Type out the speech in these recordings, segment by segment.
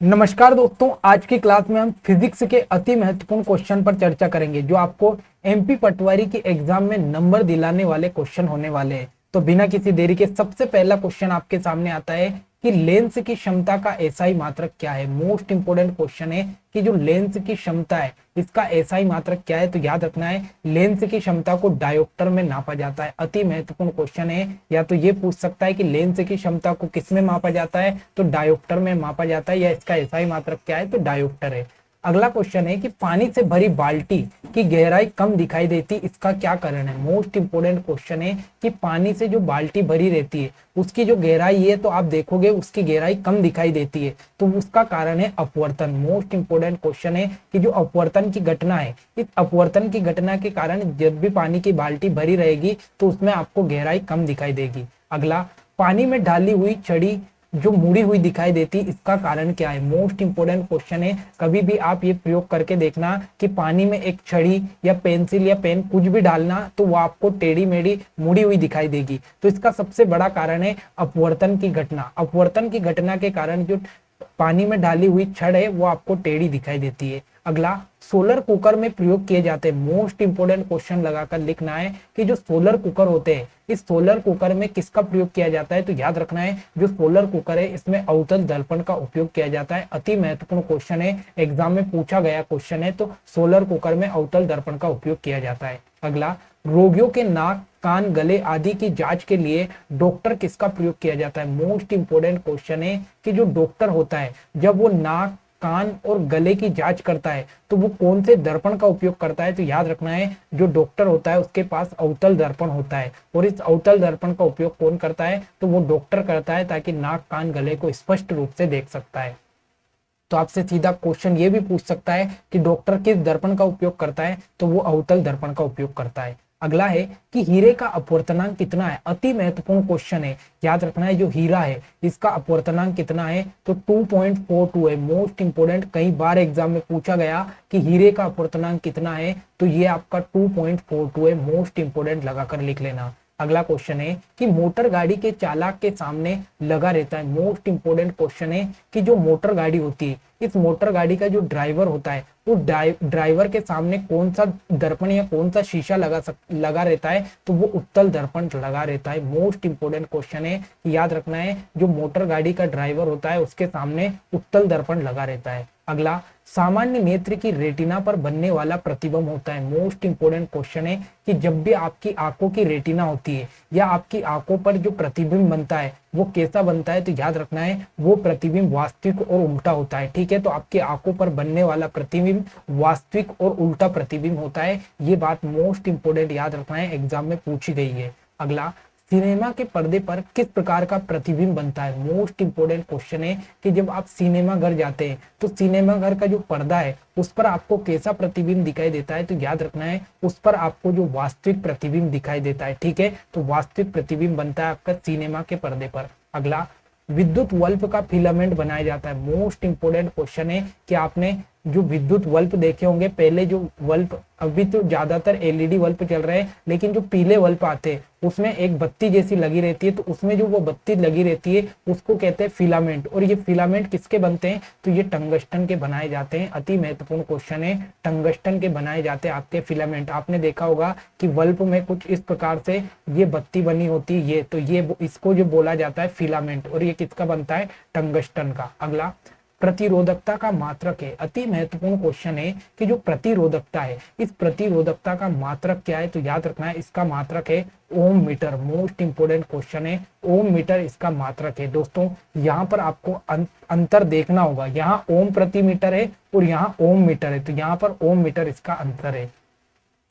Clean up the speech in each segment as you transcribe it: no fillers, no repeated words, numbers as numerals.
नमस्कार दोस्तों, आज की क्लास में हम फिजिक्स के अति महत्वपूर्ण क्वेश्चन पर चर्चा करेंगे जो आपको एमपी पटवारी की एग्जाम में नंबर दिलाने वाले क्वेश्चन होने वाले हैं। तो बिना किसी देरी के सबसे पहला क्वेश्चन आपके सामने आता है कि लेंस की क्षमता का एसआई मात्रक क्या है। मोस्ट इंपोर्टेंट क्वेश्चन है कि जो लेंस की क्षमता है इसका एसआई मात्रक क्या है। तो याद रखना है, लेंस की क्षमता को डायोप्टर में नापा जाता है। अति महत्वपूर्ण क्वेश्चन है। या तो ये पूछ सकता है कि लेंस की क्षमता को किस में मापा जाता है, तो डायोप्टर में मापा जाता है, या इसका एसआई मात्रक क्या है, तो डायोप्टर है। अगला क्वेश्चन है कि पानी से भरी बाल्टी की गहराई कम दिखाई देती, इसका क्या कारण है। मोस्ट इंपोर्टेंट क्वेश्चन है कि पानी से जो बाल्टी भरी रहती है उसकी जो गहराई है, तो आप देखोगे उसकी गहराई कम दिखाई देती है, तो उसका कारण है अपवर्तन। मोस्ट इंपोर्टेंट क्वेश्चन है कि जो अपवर्तन की घटना है, इस अपवर्तन की घटना के कारण जब भी पानी की बाल्टी भरी रहेगी तो उसमें आपको गहराई कम दिखाई देगी। अगला, पानी में डाली हुई छड़ी जो मुड़ी हुई दिखाई देती, इसका कारण क्या है। मोस्ट इंपोर्टेंट क्वेश्चन है। कभी भी आप ये प्रयोग करके देखना कि पानी में एक छड़ी या पेंसिल या पेन कुछ भी डालना तो वो आपको टेढ़ी मेढ़ी मुड़ी हुई दिखाई देगी। तो इसका सबसे बड़ा कारण है अपवर्तन की घटना। अपवर्तन की घटना के कारण जो पानी में डाली हुई छड़ है वो आपको टेढ़ी दिखाई देती है। अगला, सोलर कुकर में प्रयोग किए जाते हैं। मोस्ट इंपोर्टेंट क्वेश्चन लगाकर लिखना है कि जो सोलर कुकर होते हैं, इस सोलर कुकर में किसका प्रयोग किया जाता है। तो याद रखना है, जो सोलर कुकर है इसमें अवतल दर्पण का उपयोग किया जाता है। अति महत्वपूर्ण क्वेश्चन है, एग्जाम में पूछा गया क्वेश्चन है। तो सोलर कुकर में अवतल दर्पण का उपयोग किया जाता है। अगला, रोगियों के नाक, कान, गले आदि की जांच के लिए डॉक्टर किसका प्रयोग किया जाता है। मोस्ट इंपोर्टेंट क्वेश्चन है कि जो डॉक्टर होता है जब वो नाक, कान और गले की जांच करता है तो वो कौन से दर्पण का उपयोग करता है। तो याद रखना है, जो डॉक्टर होता है उसके पास अवतल दर्पण होता है, और इस अवतल दर्पण का उपयोग कौन करता है, तो वो डॉक्टर करता है, ताकि नाक, कान, गले को स्पष्ट रूप से देख सकता है। तो आपसे सीधा क्वेश्चन ये भी पूछ सकता है कि डॉक्टर किस दर्पण का उपयोग करता है, तो वो अवतल दर्पण का उपयोग करता है। अगला है कि हीरे का अपवर्तनांक कितना है। अति महत्वपूर्ण क्वेश्चन है। याद रखना है, जो हीरा है इसका अपवर्तनांक कितना है, तो 2.42 है। मोस्ट इंपोर्टेंट, कई बार एग्जाम में पूछा गया कि हीरे का अपवर्तनांक कितना है, तो ये आपका 2.42 है। मोस्ट इंपोर्टेंट लगाकर लिख लेना। अगला क्वेश्चन है कि मोटर गाड़ी के चालक के सामने लगा रहता है। मोस्ट इंपोर्टेंट क्वेश्चन है कि जो मोटर गाड़ी होती है, इस मोटर गाड़ी का जो ड्राइवर होता है वो ड्राइवर के सामने कौन सा दर्पण या कौन सा शीशा लगा रहता है, तो वो उत्तल दर्पण लगा रहता है। मोस्ट इंपोर्टेंट क्वेश्चन है, याद रखना है, जो मोटर गाड़ी का ड्राइवर होता है उसके सामने उत्तल दर्पण लगा रहता है। अगला, सामान्य नेत्र की रेटिना पर बनने वाला प्रतिबिंब होता है। मोस्ट इंपोर्टेंट क्वेश्चन है कि जब भी आपकी आंखों की रेटिना होती है या आपकी आंखों पर जो प्रतिबिंब बनता है वो कैसा बनता है, तो याद रखना है, वो प्रतिबिंब वास्तविक और उल्टा होता है। ठीक है, तो आपकी आंखों पर बनने वाला प्रतिबिंब वास्तविक और उल्टा प्रतिबिंब होता है। ये बात मोस्ट इंपोर्टेंट याद रखना है, एग्जाम में पूछी गई है। अगला, सिनेमा के पर्दे पर किस प्रकार का प्रतिबिंब बनता है। मोस्ट इंपोर्टेंट क्वेश्चन है कि जब आप सिनेमा घर जाते हैं तो सिनेमा घर का जो पर्दा है उस पर आपको कैसा प्रतिबिंब दिखाई देता है, तो याद रखना है, उस पर आपको जो वास्तविक प्रतिबिंब दिखाई देता है। ठीक है, तो वास्तविक प्रतिबिंब बनता है आपका सिनेमा के पर्दे पर। अगला, विद्युत बल्ब का फिलामेंट बनाया जाता है। मोस्ट इंपोर्टेंट क्वेश्चन है कि आपने जो विद्युत बल्ब देखे होंगे, पहले जो बल्ब, अभी तो ज्यादातर एलईडी बल्ब चल रहे हैं, लेकिन जो पीले बल्ब आते हैं उसमें एक बत्ती जैसी लगी रहती है, तो उसमें जो वो बत्ती लगी रहती है उसको कहते हैं फिलामेंट। और ये फिलामेंट किसके बनते हैं, तो ये टंगस्टन के बनाए जाते हैं। अति महत्वपूर्ण क्वेश्चन है, टंगस्टन के बनाए जाते हैं आपके फिलामेंट। आपने देखा होगा कि बल्ब में कुछ इस प्रकार से ये बत्ती बनी होती है, ये तो ये इसको जो बोला जाता है फिलामेंट, और ये किसका बनता है, टंगस्टन का। अगला, प्रतिरोधकता का मात्रक है। अति महत्वपूर्ण क्वेश्चन है कि जो प्रतिरोधकता है, इस प्रतिरोधकता का मात्रक क्या है, तो याद रखना है, इसका मात्रक है ओम मीटर। मोस्ट इंपोर्टेंट क्वेश्चन है, ओम मीटर इसका मात्रक है। दोस्तों, यहाँ पर आपको अंतर देखना होगा, यहाँ ओम प्रति मीटर है और यहाँ ओम मीटर है, तो यहाँ पर ओम मीटर इसका अंतर है।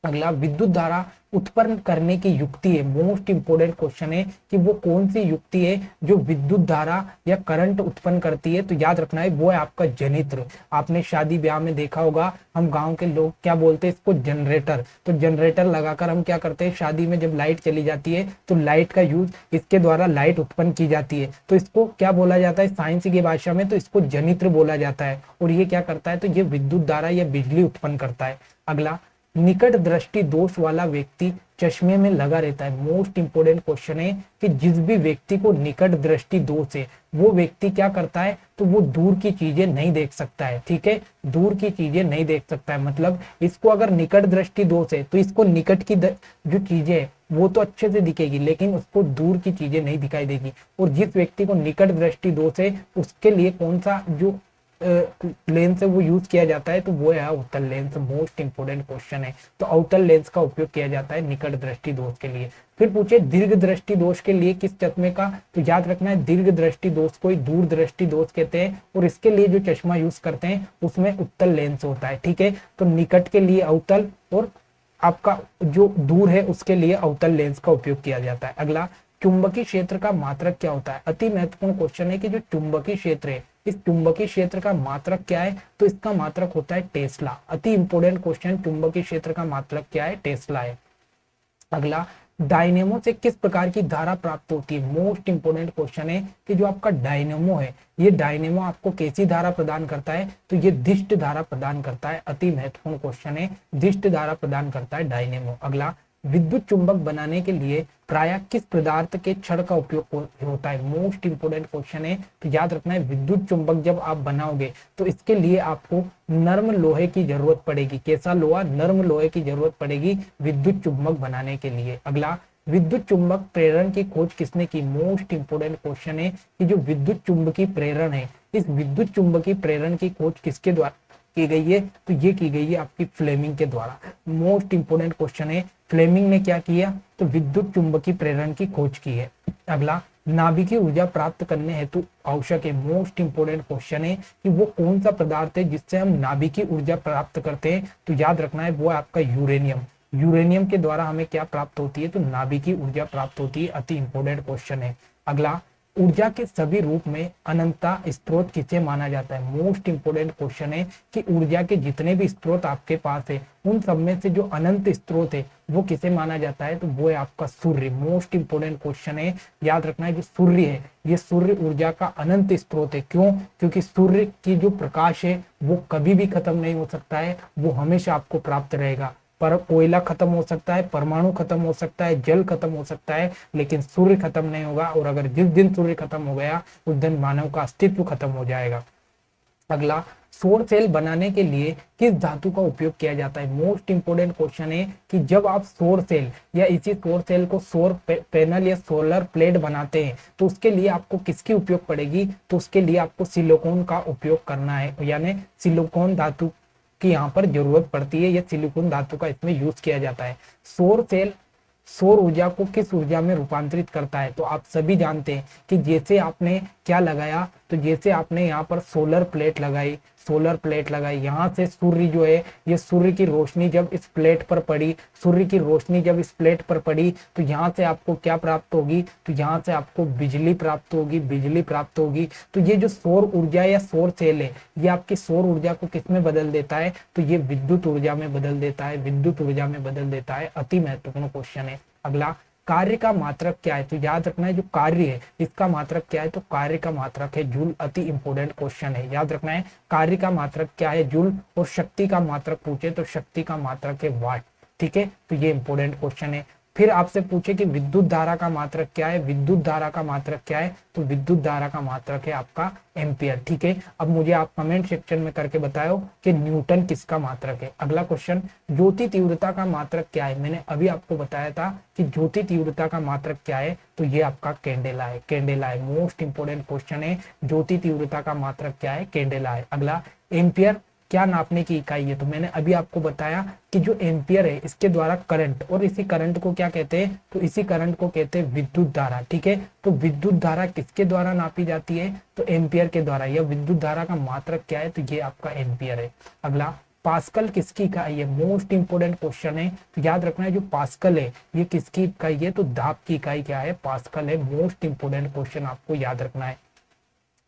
अगला, विद्युत धारा उत्पन्न करने की युक्ति है। मोस्ट इंपोर्टेंट क्वेश्चन है कि वो कौन सी युक्ति है जो विद्युत धारा या करंट उत्पन्न करती है, तो याद रखना है, वो है आपका जनित्र। आपने शादी ब्याह में देखा होगा, हम गांव के लोग क्या बोलते हैं इसको, जनरेटर। तो जनरेटर लगाकर हम क्या करते हैं, शादी में जब लाइट चली जाती है तो लाइट का यूज, इसके द्वारा लाइट उत्पन्न की जाती है, तो इसको क्या बोला जाता है साइंस की भाषा में, तो इसको जनित्र बोला जाता है। और ये क्या करता है, तो ये विद्युत धारा या बिजली उत्पन्न करता है। अगला, निकट दृष्टि दोष वाला व्यक्ति चश्मे में लगा रहता है। मोस्ट इंपोर्टेंट क्वेश्चन है कि जिस भी व्यक्ति को निकट दृष्टि दोष है वो व्यक्ति क्या करता है, तो वो दूर की चीजें नहीं देख सकता है। ठीक है, दूर की चीजें नहीं देख सकता है, मतलब इसको अगर निकट दृष्टि दोष है तो इसको निकट की जो चीजें है वो तो अच्छे से दिखेगी, लेकिन उसको दूर की चीजें नहीं दिखाई देगी। और जिस व्यक्ति को निकट दृष्टि दोष है उसके लिए कौन सा जो लेंस है वो यूज किया जाता है, तो वो है अवतल लेंस। मोस्ट इंपोर्टेंट क्वेश्चन है, तो अवतल लेंस का उपयोग किया जाता है निकट दृष्टि दोष के लिए। फिर पूछे दीर्घ दृष्टि दोष के लिए किस चश्मे का, तो याद रखना है दीर्घ दृष्टि दोष को दूर दृष्टि दोष कहते हैं, और इसके लिए जो चश्मा यूज करते हैं उसमें उत्तल लेंस होता है। ठीक है, तो निकट के लिए अवतल और आपका जो दूर है उसके लिए अवतल लेंस का उपयोग किया जाता है। अगला, चुंबकीय क्षेत्र का मात्रक क्या होता है। अति महत्वपूर्ण क्वेश्चन है कि जो चुंबकीय क्षेत्र है इस चुंबकीय क्षेत्र का मात्रक क्या है, तो इसका मात्रक होता है टेस्ला। अति इंपोर्टेंट क्वेश्चन, चुंबकीय क्षेत्र का मात्रक क्या है, टेस्ला है। अगला, डायनेमो से किस प्रकार की धारा प्राप्त होती है। मोस्ट इंपोर्टेंट क्वेश्चन है कि जो आपका डायनेमो है ये डायनेमो आपको कैसी धारा प्रदान करता है, तो ये दिष्ट धारा प्रदान करता है। अति महत्वपूर्ण क्वेश्चन है, दिष्ट धारा प्रदान करता है डायनेमो। अगला, विद्युत चुंबक बनाने के लिए प्रायः किस पदार्थ के छड़ का उपयोग होता है। मोस्ट इंपोर्टेंट क्वेश्चन है, तो याद रखना है विद्युत चुंबक जब आप बनाओगे तो इसके लिए आपको नर्म लोहे की जरूरत पड़ेगी। कैसा लोहा, नर्म लोहे की जरूरत पड़ेगी विद्युत चुंबक बनाने के लिए। अगला, विद्युत चुंबक प्रेरण की खोज किसने की। मोस्ट इंपोर्टेंट क्वेश्चन है कि जो विद्युत चुंबकीय प्रेरण है इस विद्युत चुंबकीय प्रेरण की खोज किसके द्वारा की गई है, तो ये की गई है आपकी फ्लेमिंग के द्वारा। मोस्ट इंपोर्टेंट क्वेश्चन है, फ्लेमिंग ने क्या किया, तो विद्युत चुंबकीय प्रेरण की खोज की है। अगला, नाभिकीय ऊर्जा प्राप्त करने हेतु आवश्यक है। मोस्ट इंपोर्टेंट क्वेश्चन है कि वो कौन सा पदार्थ है जिससे हम नाभिकीय ऊर्जा प्राप्त करते हैं, तो याद रखना है वो है आपका यूरेनियम। यूरेनियम के द्वारा हमें क्या प्राप्त होती है, तो नाभिकीय ऊर्जा प्राप्त होती है। अति इंपोर्टेंट क्वेश्चन है। अगला, ऊर्जा के सभी रूप में अनंतता स्रोत किसे माना जाता है। मोस्ट इंपोर्टेंट क्वेश्चन है कि ऊर्जा के जितने भी स्रोत आपके पास है उन सब में से जो अनंत स्रोत है वो किसे माना जाता है, तो वो है आपका सूर्य। मोस्ट इंपोर्टेंट क्वेश्चन है, याद रखना है जो सूर्य है ये सूर्य ऊर्जा का अनंत स्रोत है। क्यों, क्योंकि सूर्य की जो प्रकाश है वो कभी भी खत्म नहीं हो सकता है, वो हमेशा आपको प्राप्त रहेगा। पर कोयला खत्म हो सकता है, परमाणु खत्म हो सकता है, जल खत्म हो सकता है, लेकिन सूर्य खत्म नहीं होगा। और अगर जिस दिन सूर्य खत्म हो गया उस दिन मानव का अस्तित्व खत्म हो जाएगा। अगला, सौर सेल बनाने के लिए किस धातु का उपयोग किया जाता है। मोस्ट इंपोर्टेंट क्वेश्चन है कि जब आप सौर सेल या इसी सौर सेल को सौर पैनल या सोलर प्लेट बनाते हैं तो उसके लिए आपको किसकी उपयोग पड़ेगी, तो उसके लिए आपको सिलिकॉन का उपयोग करना है, यानी सिलिकॉन धातु की यहाँ पर जरूरत पड़ती है या सिलिकॉन धातु का इसमें यूज किया जाता है। सौर सेल सौर ऊर्जा को किस ऊर्जा में रूपांतरित करता है, तो आप सभी जानते हैं कि जैसे आपने क्या लगाया, तो जैसे आपने यहाँ पर सोलर प्लेट लगाई, यहाँ से सूर्य जो है ये सूर्य की रोशनी जब इस प्लेट पर पड़ी, तो यहाँ से आपको क्या प्राप्त होगी, तो यहाँ से आपको बिजली प्राप्त होगी। तो ये जो सौर ऊर्जा या सौर सेल है ये आपकी सौर ऊर्जा को किस में बदल देता है, तो ये विद्युत ऊर्जा में बदल देता है। अति महत्वपूर्ण क्वेश्चन है। अगला, कार्य का मात्रक क्या है, तो याद रखना है जो कार्य है इसका मात्रक क्या है, तो कार्य का मात्रक है जूल। अति इंपोर्टेंट क्वेश्चन है, याद रखना है कार्य का मात्रक क्या है, जूल। और शक्ति का मात्रक पूछे तो शक्ति का मात्रक है वाट। ठीक है, तो ये इंपोर्टेंट क्वेश्चन है। फिर आपसे पूछे कि विद्युत धारा का मात्रक क्या है, तो विद्युत धारा का मात्रक है आपका एम्पियर। ठीक है, अब मुझे आप कमेंट सेक्शन में करके बताओ कि न्यूटन किसका मात्रक है। अगला क्वेश्चन, ज्योति तीव्रता का मात्रक क्या है। मैंने अभी आपको बताया था कि ज्योति तीव्रता का मात्रक क्या है, तो ये आपका कैंडेला है। मोस्ट इंपोर्टेंट क्वेश्चन है, ज्योति तीव्रता का मात्रक क्या है, कैंडेला है। अगला, एम्पियर क्या नापने की इकाई है, तो मैंने अभी आपको बताया कि जो एम्पियर है इसके द्वारा करंट, और इसी करंट को क्या कहते हैं, तो इसी करंट को कहते हैं विद्युत धारा। ठीक है, तो विद्युत धारा किसके द्वारा नापी जाती है, तो एम्पियर के द्वारा। यह विद्युत धारा का मात्रक क्या है, तो ये आपका एम्पियर है। अगला, पास्कल किसकी इकाई है। मोस्ट इंपोर्टेंट क्वेश्चन है, तो याद रखना है जो पास्कल है ये किसकी इकाई है, तो दाब की इकाई क्या है, पास्कल है। मोस्ट इंपोर्टेंट क्वेश्चन आपको याद रखना है।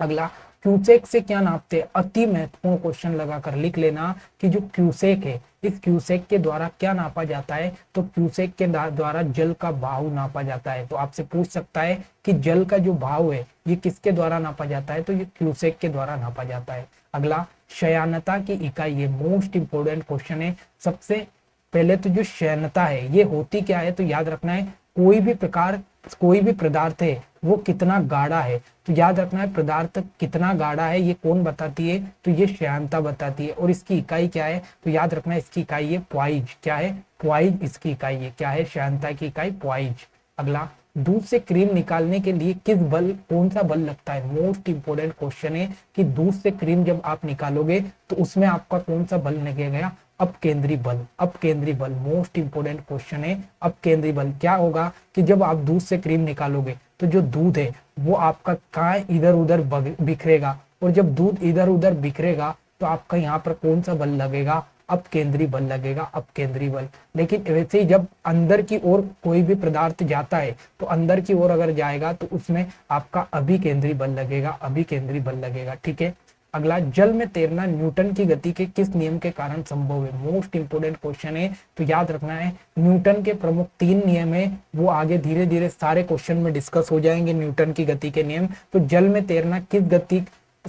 अगला, क्यूसेक से क्या नापते हैं। अति महत्वपूर्ण क्वेश्चन लगाकर लिख लेना कि जो क्यूसेक है इस क्यूसेक के द्वारा क्या नापा जाता है, तो क्यूसेक के द्वारा जल का बहाव नापा जाता है। तो आपसे पूछ सकता है कि जल का जो बहाव है ये किसके द्वारा नापा जाता है, तो ये क्यूसेक के द्वारा नापा जाता है। अगला, शयानता की इकाई है। मोस्ट इंपोर्टेंट क्वेश्चन है, सबसे पहले तो जो श्यानता है ये होती क्या है, तो याद रखना है कोई भी पदार्थ है वो कितना गाढ़ा है, तो याद रखना है पदार्थ कितना गाढ़ा है ये कौन बताती है, तो ये श्यानता बताती है। और इसकी इकाई क्या है, तो याद रखना है इसकी इकाई है पॉइज। क्या है, पॉइज इसकी इकाई है। क्या है, श्यानता की इकाई पॉइज। अगला, दूध से क्रीम निकालने के लिए कौन सा बल लगता है, मोस्ट इंपोर्टेंट क्वेश्चन है कि दूध से क्रीम जब आप निकालोगे तो उसमें आपका कौन सा बल लगेगा, अपकेंद्री बल। अपकेंद्री बल मोस्ट इंपोर्टेंट क्वेश्चन है। अपकेंद्री बल क्या होगा कि जब आप दूध से क्रीम निकालोगे तो जो दूध है वो आपका कहाँ इधर उधर बिखरेगा, और जब दूध इधर उधर बिखरेगा तो आपका यहाँ पर कौन सा बल लगेगा, अपकेंद्री बल लगेगा, अपकेंद्री बल। लेकिन वैसे ही जब अंदर की ओर कोई भी पदार्थ जाता है तो अंदर की ओर अगर जाएगा तो उसमें आपका अभिकेंद्री बल लगेगा, अभिकेंद्री बल लगेगा। ठीक है। अगला, जल में तैरना न्यूटन की गति के किस नियम के कारण संभव है, मोस्ट इंपोर्टेंट क्वेश्चन है। तो याद रखना है न्यूटन के प्रमुख 3 नियम है, वो आगे धीरे धीरे सारे क्वेश्चन में डिस्कस हो जाएंगे। न्यूटन की गति के नियम, तो जल में तैरना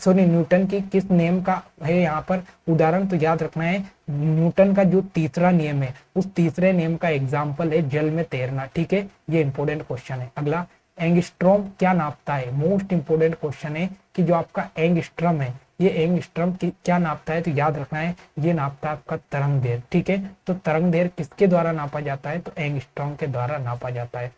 न्यूटन की किस नियम का है यहाँ पर उदाहरण, तो याद रखना है न्यूटन का जो तीसरा नियम है उस तीसरे नियम का एग्जाम्पल है जल में तैरना। ठीक है, ये इंपोर्टेंट क्वेश्चन है। अगला, एंगस्ट्रॉम क्या नापता है, मोस्ट इंपोर्टेंट क्वेश्चन है कि जो आपका एंगस्ट्रॉम है ये एंगस्ट्रॉम क्या नापता है, तो याद रखना है ये नापता है आपका तरंग दैर्घ्य। ठीक है, तो तरंग दैर्घ्य किसके द्वारा नापा जाता है, तो एंगस्ट्रॉम के द्वारा नापा जाता है।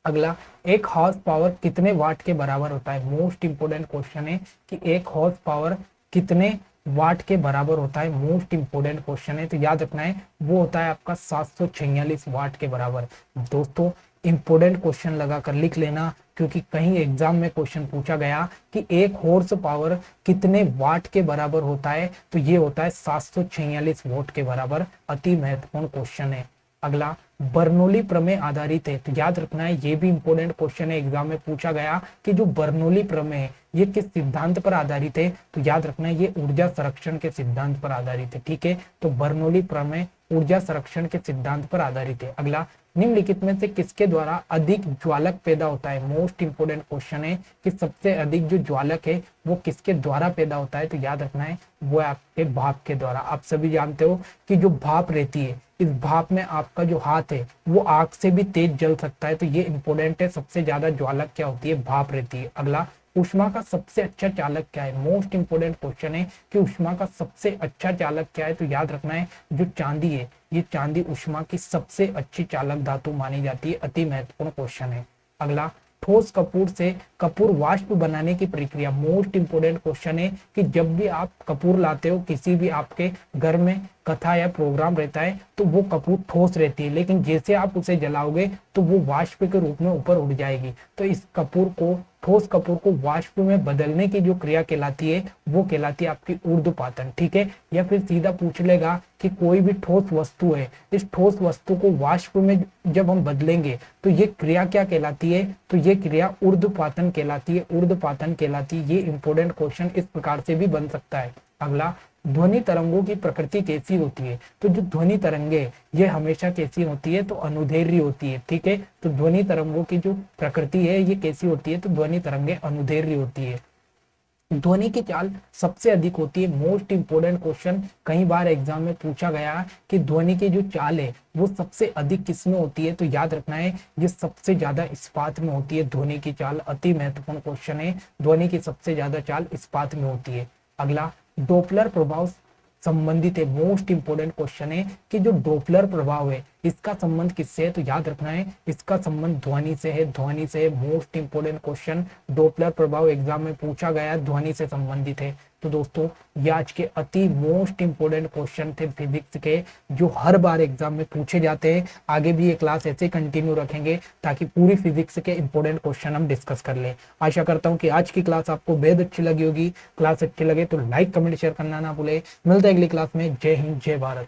अगला, एक हॉर्स पावर कितने वाट के बराबर होता है, मोस्ट इंपोर्टेंट क्वेश्चन है कि एक हॉर्स पावर कितने वाट के बराबर होता है, मोस्ट इंपोर्टेंट क्वेश्चन है। तो याद रखना है वो होता है आपका 746 वाट के बराबर। दोस्तों इंपोर्टेंट क्वेश्चन लगाकर लिख लेना, क्योंकि कहीं एग्जाम में क्वेश्चन पूछा गया कि एक हॉर्स पावर कितने वाट के बराबर होता है, तो ये होता है 746 वाट के बराबर। अति महत्वपूर्ण क्वेश्चन है। अगला, बर्नौली प्रमेय आधारित है, तो याद रखना है ये भी इंपोर्टेंट क्वेश्चन है, एग्जाम में पूछा गया कि जो बर्नौली प्रमेय है ये किस सिद्धांत पर आधारित है, तो याद रखना है ये ऊर्जा संरक्षण के सिद्धांत पर आधारित है। ठीक है, तो बर्नौली प्रमेय ऊर्जा संरक्षण के सिद्धांत पर आधारित है। अगला, निम्नलिखित में से किसके द्वारा अधिक ज्वालक पैदा होता है, मोस्ट इंपोर्टेंट क्वेश्चन है कि सबसे अधिक जो ज्वालक है वो किसके द्वारा पैदा होता है, तो याद रखना है वो आपके भाप के द्वारा। आप सभी जानते हो कि जो भाप रहती है इस भाप में आपका जो हाथ है वो आग से भी तेज जल सकता है, तो ये इंपोर्टेंट है। सबसे ज्यादा ज्वालक क्या होती है, भाप रहती है। अगला, ऊष्मा का सबसे अच्छा चालक क्या है, मोस्ट इंपोर्टेंट क्वेश्चन है कि ऊष्मा का सबसे अच्छा चालक क्या है, तो याद रखना है जो चांदी है ये चांदी ऊष्मा की सबसे अच्छी चालक धातु मानी जाती है। अति महत्वपूर्ण क्वेश्चन है। अगला, ठोस कपूर से कपूर वाष्प बनाने की प्रक्रिया, मोस्ट इंपोर्टेंट क्वेश्चन है कि जब भी आप कपूर लाते हो किसी भी आपके घर में कथा या प्रोग्राम रहता है तो वो कपूर ठोस रहती है, लेकिन जैसे आप उसे जलाओगे तो वो वाष्प के रूप में ऊपर उड़ जाएगी। तो इस ठोस कपूर को वाष्प में बदलने की जो क्रिया कहलाती है वो कहलाती है आपकी ऊर्ध्वपातन। ठीक है, या फिर सीधा पूछ लेगा कि कोई भी ठोस वस्तु है, इस ठोस वस्तु को वाष्प में जब हम बदलेंगे तो ये क्रिया क्या कहलाती है, तो ये क्रिया ऊर्ध्वपातन कहलाती है, ऊर्ध्वपातन कहलाती है। ये इंपोर्टेंट क्वेश्चन इस प्रकार से भी बन सकता है। अगला, ध्वनि तरंगों की प्रकृति कैसी होती है, तो जो ध्वनि तरंगे ये हमेशा कैसी होती है, तो अनुदैर्घ्य होती है। ठीक है, तो ध्वनि तरंगों की जो प्रकृति है ये कैसी होती है, तो ध्वनि तरंगे अनुदैर्घ्य होती है। ध्वनि की चाल सबसे अधिक होती है, मोस्ट इंपोर्टेंट क्वेश्चन कई बार एग्जाम में पूछा गया कि ध्वनि की जो चाल है वो सबसे अधिक किसमें होती है, तो याद रखना है ये सबसे ज्यादा इस्पात में होती है ध्वनि की चाल। अति महत्वपूर्ण क्वेश्चन है, ध्वनि की सबसे ज्यादा चाल इस्पात में होती है। अगला, डोपलर प्रभाव संबंधित है, मोस्ट इंपोर्टेंट क्वेश्चन है कि जो डोपलर प्रभाव है इसका संबंध किससे है, तो याद रखना है इसका संबंध ध्वनि से है, ध्वनि से। मोस्ट इंपोर्टेंट क्वेश्चन डोपलर प्रभाव एग्जाम में पूछा गया, ध्वनि से संबंधित है। तो दोस्तों ये आज के अति मोस्ट इंपोर्टेंट क्वेश्चन थे फिजिक्स के, जो हर बार एग्जाम में पूछे जाते हैं। आगे भी ये क्लास ऐसे कंटिन्यू रखेंगे ताकि पूरी फिजिक्स के इंपोर्टेंट क्वेश्चन हम डिस्कस कर लें। आशा करता हूँ कि आज की क्लास आपको बेहद अच्छी लगी होगी। क्लास अच्छी लगे तो लाइक कमेंट शेयर करना ना भूले। मिलते हैं अगली क्लास में। जय हिंद, जय भारत।